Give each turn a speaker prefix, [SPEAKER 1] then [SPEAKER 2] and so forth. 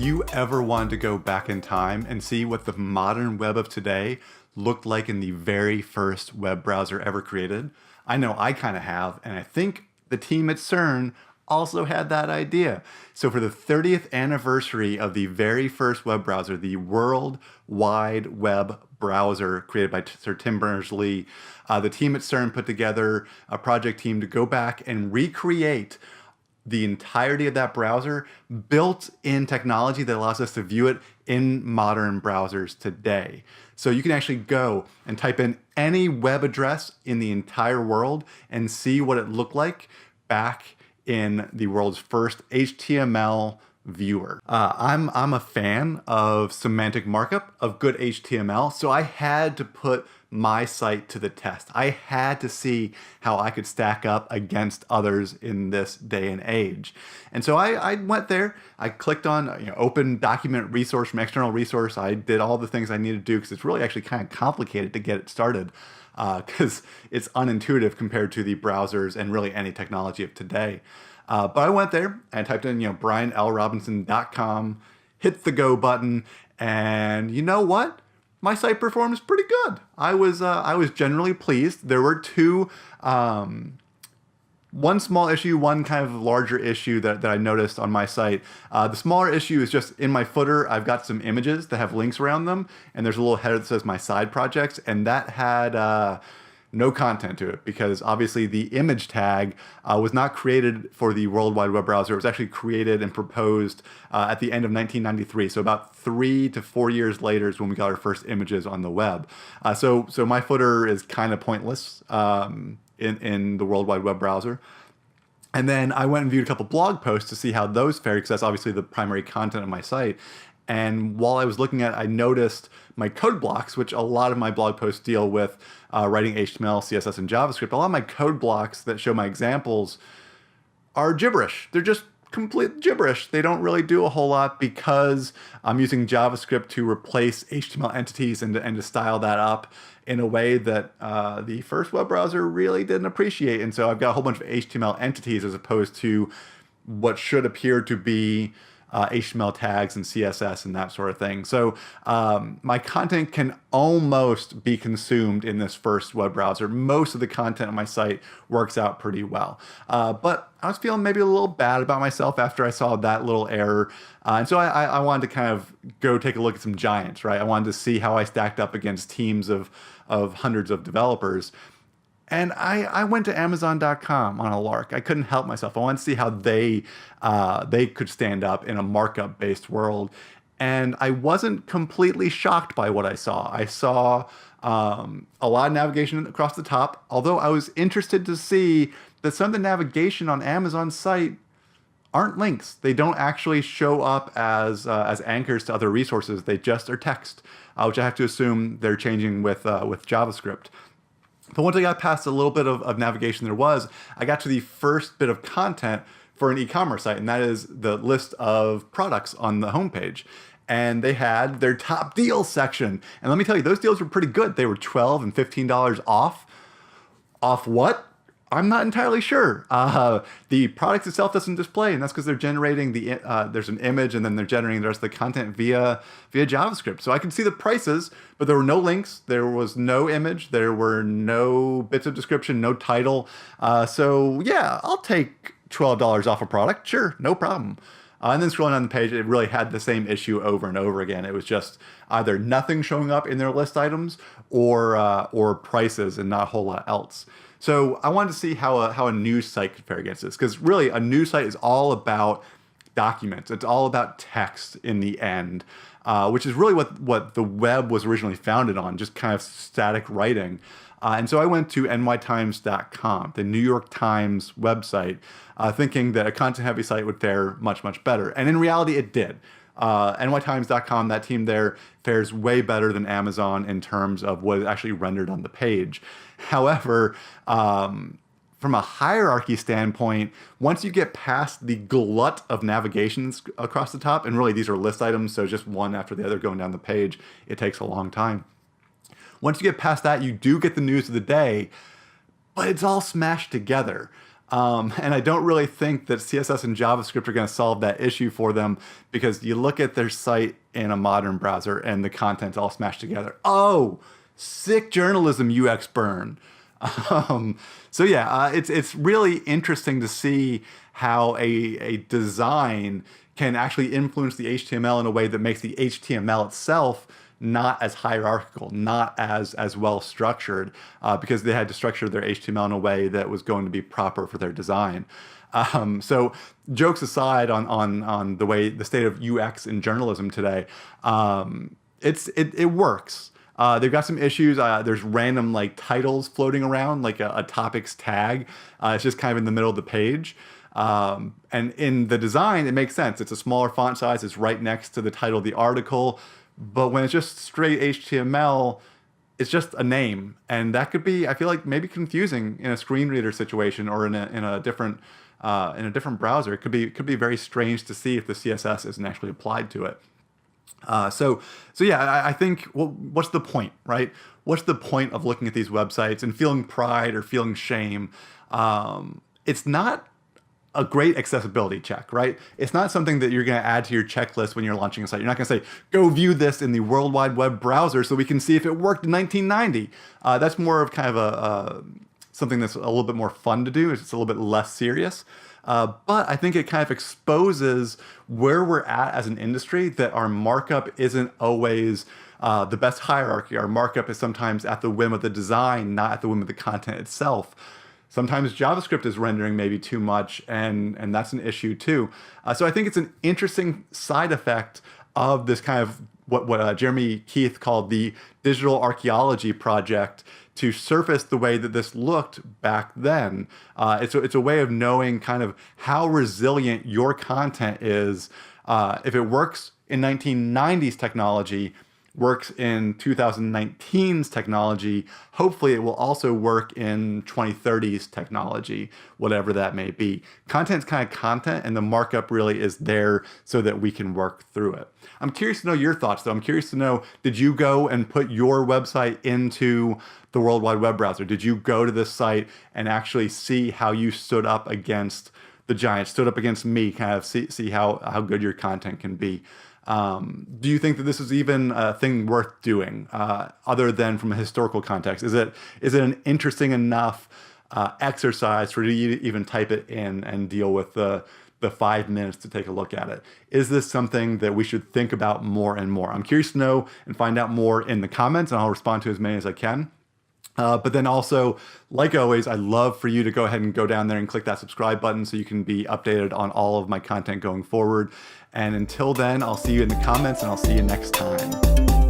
[SPEAKER 1] you ever wanted to go back in time and see what the modern web of today looked like in the very first web browser ever created? I know I kind of have, and I think the team at CERN also had that idea. So for the 30th anniversary of the very first web browser, the World Wide Web browser created by Sir Tim Berners-Lee, the team at CERN put together a project team to go back and recreate the entirety of that browser, built in technology that allows us to view it in modern browsers today. So you can actually go and type in any web address in the entire world and see what it looked like back in the world's first HTML viewer. I'm a fan of semantic markup, of good HTML, so I had to put my site to the test. I had to see how I could stack up against others in this day and age. And so I went there, I clicked on open document resource from external resource. I did all the things I needed to do because it's really actually kind of complicated to get it started because it's unintuitive compared to the browsers and really any technology of today. But I went there and typed in brianlrobinson.com, hit the go button, and you know what? My site performs pretty good. I was generally pleased. There were two, one small issue, one kind of larger issue that I noticed on my site. The smaller issue is just in my footer, I've got some images that have links around them, and there's a little header that says my side projects, and that had no content to it because obviously the image tag was not created for the World Wide Web browser. It was actually created and proposed at the end of 1993. So about 3 to 4 years later is when we got our first images on the web. So my footer is kind of pointless in the World Wide Web browser. And then I went and viewed a couple blog posts to see how those fared because that's obviously the primary content of my site. And while I was looking at it, I noticed my code blocks, which a lot of my blog posts deal with writing HTML, CSS, and JavaScript. A lot of my code blocks that show my examples are gibberish. They're just complete gibberish. They don't really do a whole lot because I'm using JavaScript to replace HTML entities and to style that up in a way that the first web browser really didn't appreciate. And so I've got a whole bunch of HTML entities as opposed to what should appear to be HTML tags and CSS and that sort of thing. So my content can almost be consumed in this first web browser. Most of the content on my site works out pretty well. But I was feeling maybe a little bad about myself after I saw that little error. And so I wanted to kind of go take a look at some giants, right? I wanted to see how I stacked up against teams of hundreds of developers. And I went to Amazon.com on a lark. I couldn't help myself. I wanted to see how they could stand up in a markup-based world. And I wasn't completely shocked by what I saw. I saw a lot of navigation across the top, although I was interested to see that some of the navigation on Amazon's site aren't links. They don't actually show up as anchors to other resources. They just are text, which I have to assume they're changing with JavaScript. But once I got past a little bit of navigation I got to the first bit of content for an e-commerce site, and that is the list of products on the homepage. And they had their top deals section. And let me tell you, those deals were pretty good. They were $12 and $15 off. Off what? I'm not entirely sure. The product itself doesn't display, and that's because they're generating there's an image, and then they're generating the rest of the content via JavaScript. So I could see the prices, but there were no links, there was no image, there were no bits of description, no title. So yeah, I'll take $12 off a product, sure, no problem. And then scrolling on the page, it really had the same issue over and over again. It was just either nothing showing up in their list items or prices and not a whole lot else. So I wanted to see how a news site could fare against this, because really a news site is all about documents. It's all about text in the end, which is really what the web was originally founded on, just kind of static writing. And so I went to nytimes.com, the New York Times website, thinking that a content-heavy site would fare much, much better. And in reality, it did. nytimes.com, that team there fares way better than Amazon in terms of what is actually rendered on the page. However, from a hierarchy standpoint, once you get past the glut of navigations across the top, and really these are list items, so just one after the other going down the page, it takes a long time. Once you get past that, you do get the news of the day, but it's all smashed together. And I don't really think that CSS and JavaScript are going to solve that issue for them, because you look at their site in a modern browser and the content's all smashed together. Oh, sick journalism, UX burn. So yeah, it's really interesting to see how a design can actually influence the HTML in a way that makes the HTML itself not as hierarchical, not as well structured, because they had to structure their HTML in a way that was going to be proper for their design. So jokes aside on the state of UX in journalism today, it works. They've got some issues. There's random like titles floating around, like a topics tag. It's just kind of in the middle of the page. And in the design, it makes sense. It's a smaller font size. It's right next to the title of the article. But when it's just straight HTML, it's just a name. And that could be, I feel like, maybe confusing in a screen reader situation or in a different browser. It could be very strange to see if the CSS isn't actually applied to it. So yeah, I think, well, what's the point, right? What's the point of looking at these websites and feeling pride or feeling shame? It's not a great accessibility check, right? It's not something that you're going to add to your checklist when you're launching a site. You're not going to say, go view this in the World Wide Web browser so we can see if it worked in 1990. That's more of kind of something that's a little bit more fun to do. It's a little bit less serious. But I think it kind of exposes where we're at as an industry, that our markup isn't always the best hierarchy. Our markup is sometimes at the whim of the design, not at the whim of the content itself. Sometimes JavaScript is rendering maybe too much, and that's an issue too. So I think it's an interesting side effect of this kind of what Jeremy Keith called the digital archaeology project, to surface the way that this looked back then. It's a way of knowing kind of how resilient your content is. If it works in 1990s technology, works in 2019's technology, hopefully it will also work in 2030's technology, whatever that may be. Content's kind of content, and the markup really is there so that we can work through it. I'm curious to know your thoughts, though. I'm curious to know, did you go and put your website into the World Wide Web browser? Did you go to this site and actually see how you stood up against the giants, stood up against me, kind of see how good your content can be? Do you think that this is even a thing worth doing, other than from a historical context? Is it an interesting enough exercise for you to even type it in and deal with the 5 minutes to take a look at it? Is this something that we should think about more and more? I'm curious to know and find out more in the comments, and I'll respond to as many as I can. But then also, like always, I'd love for you to go ahead and go down there and click that subscribe button so you can be updated on all of my content going forward. And until then, I'll see you in the comments, and I'll see you next time.